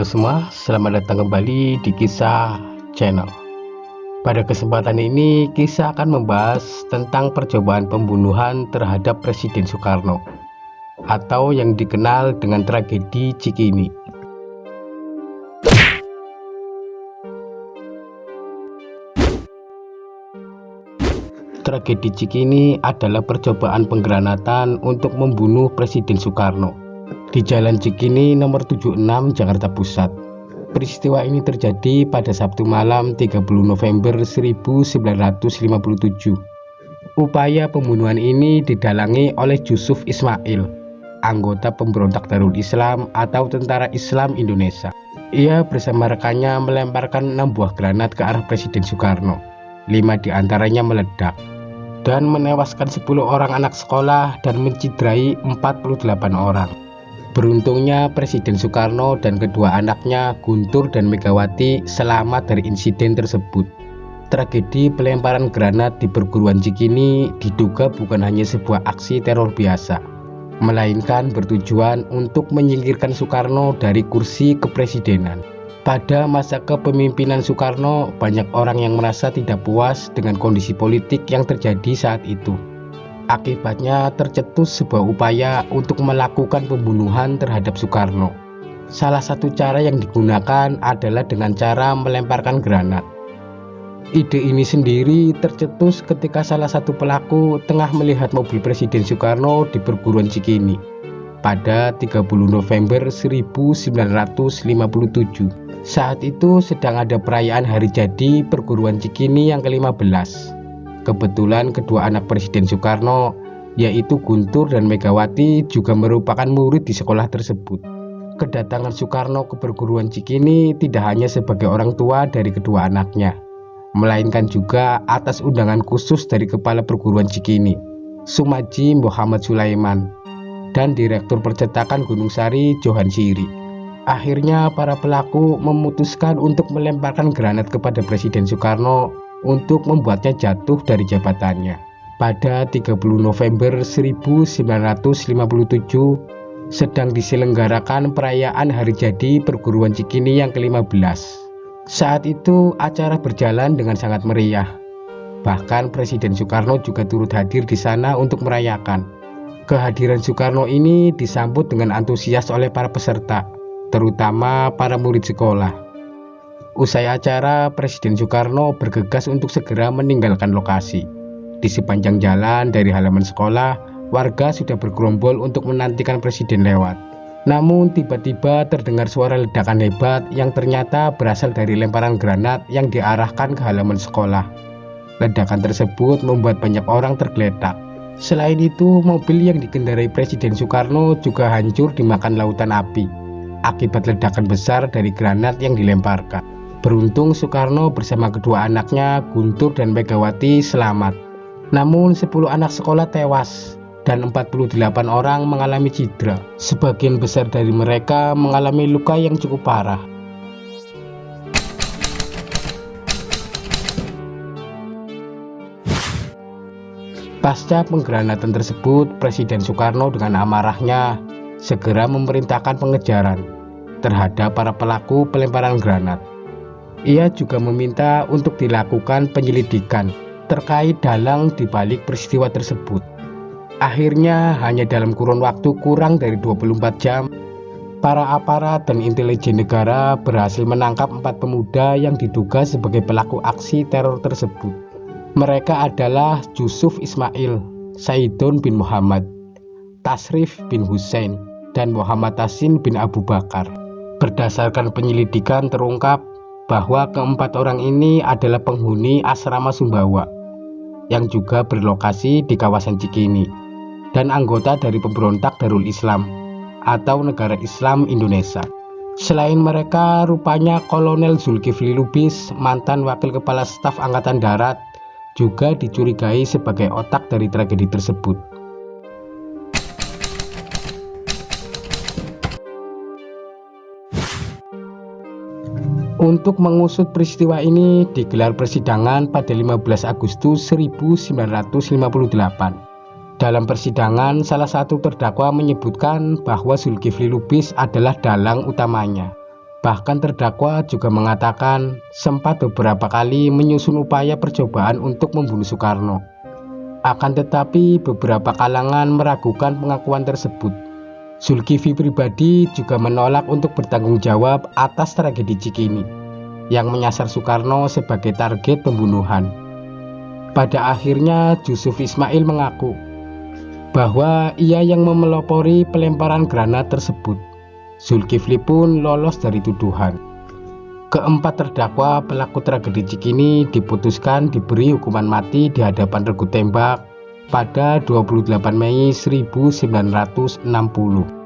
semua, selamat datang kembali di Kisah Channel. Pada kesempatan ini, Kisah akan membahas tentang percobaan pembunuhan terhadap Presiden Soekarno, atau yang dikenal dengan tragedi Cikini. Tragedi Cikini adalah percobaan penggranatan untuk membunuh Presiden Soekarno di Jalan Cikini nomor 76 Jakarta Pusat. Peristiwa ini terjadi pada Sabtu malam 30 November 1957. Upaya pembunuhan ini didalangi oleh Yusuf Ismail, anggota pemberontak Darul Islam atau Tentara Islam Indonesia. Ia bersama rekannya melemparkan 6 buah granat ke arah Presiden Soekarno. 5 diantaranya meledak dan menewaskan 10 orang anak sekolah dan menciderai 48 orang. Beruntungnya Presiden Soekarno dan kedua anaknya Guntur dan Megawati selamat dari insiden tersebut. Tragedi pelemparan granat di perguruan Cikini diduga bukan hanya sebuah aksi teror biasa, melainkan bertujuan untuk menyingkirkan Soekarno dari kursi kepresidenan. Pada masa kepemimpinan Soekarno, banyak orang yang merasa tidak puas dengan kondisi politik yang terjadi saat itu. Akibatnya tercetus sebuah upaya untuk melakukan pembunuhan terhadap Soekarno. Salah satu cara yang digunakan adalah dengan cara melemparkan granat. Ide ini sendiri tercetus ketika salah satu pelaku tengah melihat mobil Presiden Soekarno di perguruan Cikini pada 30 November 1957. Saat itu sedang ada perayaan hari jadi perguruan Cikini yang ke-15. Kebetulan kedua anak Presiden Soekarno, yaitu Guntur dan Megawati, juga merupakan murid di sekolah tersebut. Kedatangan Soekarno ke perguruan Cikini tidak hanya sebagai orang tua dari kedua anaknya, melainkan juga atas undangan khusus dari Kepala Perguruan Cikini, Sumadji Muhammad Sulaiman, dan Direktur Percetakan Gunung Sari Johan Siri. Akhirnya para pelaku memutuskan untuk melemparkan granat kepada Presiden Soekarno untuk membuatnya jatuh dari jabatannya. Pada 30 November 1957 sedang diselenggarakan perayaan hari jadi perguruan Cikini yang ke-15. Saat itu acara berjalan dengan sangat meriah. Bahkan Presiden Soekarno juga turut hadir di sana untuk merayakan. Kehadiran Soekarno ini disambut dengan antusias oleh para peserta, terutama para murid sekolah. Usai acara, Presiden Soekarno bergegas untuk segera meninggalkan lokasi. Di sepanjang jalan dari halaman sekolah, warga sudah bergerombol untuk menantikan Presiden lewat. Namun tiba-tiba terdengar suara ledakan hebat yang ternyata berasal dari lemparan granat yang diarahkan ke halaman sekolah. Ledakan tersebut membuat banyak orang tergeletak. Selain itu, mobil yang dikendarai Presiden Soekarno juga hancur dimakan lautan api akibat ledakan besar dari granat yang dilemparkan. Beruntung Soekarno bersama kedua anaknya Guntur dan Megawati selamat. Namun 10 anak sekolah tewas dan 48 orang mengalami cedera. Sebagian besar dari mereka mengalami luka yang cukup parah. Pasca penggranatan tersebut, Presiden Soekarno dengan amarahnya segera memerintahkan pengejaran terhadap para pelaku pelemparan granat. Ia juga meminta untuk dilakukan penyelidikan terkait dalang di balik peristiwa tersebut. Akhirnya hanya dalam kurun waktu kurang dari 24 jam, para aparat dan intelijen negara berhasil menangkap 4 pemuda yang diduga sebagai pelaku aksi teror tersebut. Mereka adalah Yusuf Ismail, Saidon bin Muhammad, Tasrif bin Hussein, dan Muhammad Tasin bin Abu Bakar. Berdasarkan penyelidikan terungkap bahwa keempat orang ini adalah penghuni asrama Sumbawa yang juga berlokasi di kawasan Cikini dan anggota dari pemberontak Darul Islam atau Negara Islam Indonesia. Selain mereka, rupanya Kolonel Zulkifli Lubis, mantan Wakil Kepala Staf Angkatan Darat, juga dicurigai sebagai otak dari tragedi tersebut. Untuk mengusut peristiwa ini digelar persidangan pada 15 Agustus 1958. Dalam persidangan, salah satu terdakwa menyebutkan bahwa Zulkifli Lubis adalah dalang utamanya. Bahkan terdakwa juga mengatakan sempat beberapa kali menyusun upaya percobaan untuk membunuh Soekarno. Akan tetapi beberapa kalangan meragukan pengakuan tersebut. Zulkifli pribadi juga menolak untuk bertanggung jawab atas tragedi Cikini yang menyasar Soekarno sebagai target pembunuhan. Pada akhirnya Yusuf Ismail mengaku bahwa ia yang memelopori pelemparan granat tersebut. Zulkifli pun lolos dari tuduhan. Keempat terdakwa pelaku tragedi Cikini diputuskan diberi hukuman mati di hadapan regu tembak pada 28 Mei 1960.